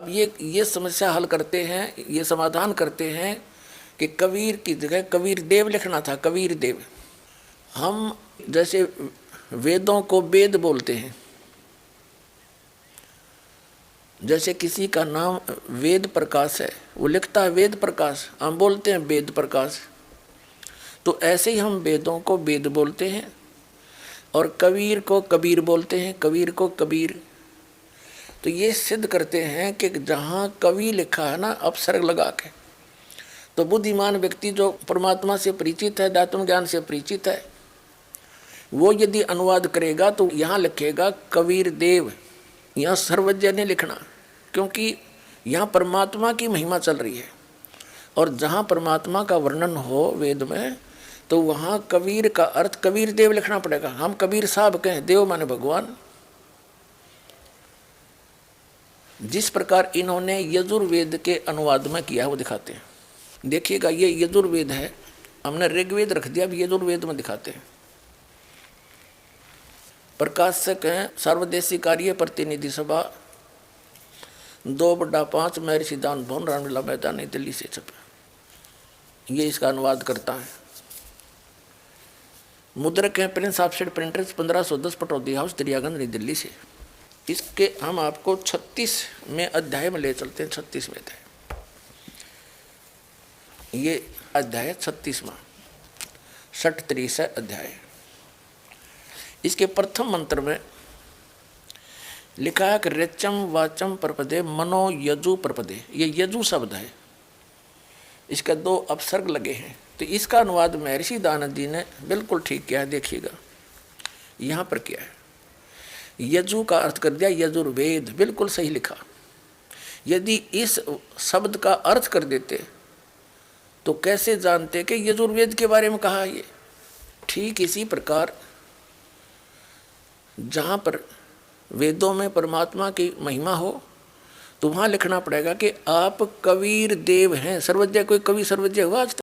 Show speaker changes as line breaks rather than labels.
ये समस्या हल करते हैं, ये समाधान करते हैं कि कबीर की जगह कबीर देव लिखना था। कबीर देव। हम जैसे वेदों को वेद बोलते हैं, जैसे किसी का नाम वेद प्रकाश है, वो लिखता है वेद प्रकाश, हम बोलते हैं वेद प्रकाश। तो ऐसे ही हम वेदों को वेद बोलते हैं और कबीर को कबीर बोलते हैं, कबीर को कबीर। तो ये सिद्ध करते हैं कि जहाँ कवि लिखा है ना अपसर्ग लगा के, तो बुद्धिमान व्यक्ति जो परमात्मा से परिचित है, दात्म ज्ञान से परिचित है, वो यदि अनुवाद करेगा तो यहाँ लिखेगा कबीर देव। यहाँ सर्वज्ञ नहीं लिखना, क्योंकि यहाँ परमात्मा की महिमा चल रही है और जहाँ परमात्मा का वर्णन हो वेद में, तो वहाँ कबीर का अर्थ कबीर देव लिखना पड़ेगा। हम कबीर साहब कहें, देव माने भगवान। जिस प्रकार इन्होंने यजुर्वेद के अनुवाद में किया है वो दिखाते हैं। देखिएगा, ये यजुर्वेद है, हमने ऋग्वेद रख दिया, अब यजुर्वेद में दिखाते हैं। प्रकाशक हैं सर्वदेशी कार्य प्रतिनिधि सभा 2/5 महर्षि दान भवन, रामलीला मैदान, नई दिल्ली से छपा। ये इसका अनुवाद करता है। मुद्रक हैं Prince offset printers 1510 Pataudi house Daryaganj नई दिल्ली से। इसके हम आपको 36वें अध्याय में ले चलते हैं। 36वें अध्याय, ये अध्याय 36वां 63 अध्याय। इसके प्रथम मंत्र में लिखा है कि रेचम वाचम प्रपदे मनो यजु प्रपदे। ये यजु शब्द है, इसका 2 अपसर्ग लगे हैं। तो इसका अनुवाद महर्षि दानंद जी ने बिल्कुल ठीक किया है। देखिएगा यहाँ पर क्या है, यजु का अर्थ कर दिया यजुर्वेद, बिल्कुल सही लिखा। यदि इस शब्द का अर्थ कर देते तो कैसे जानते कि यजुर्वेद के बारे में कहा ये। ठीक इसी प्रकार जहाँ पर वेदों में परमात्मा की महिमा हो तो वहाँ लिखना पड़ेगा कि आप कबीर देव हैं। सर्वज्ञ कोई कवि सर्वज्ञ हुआ आज तक?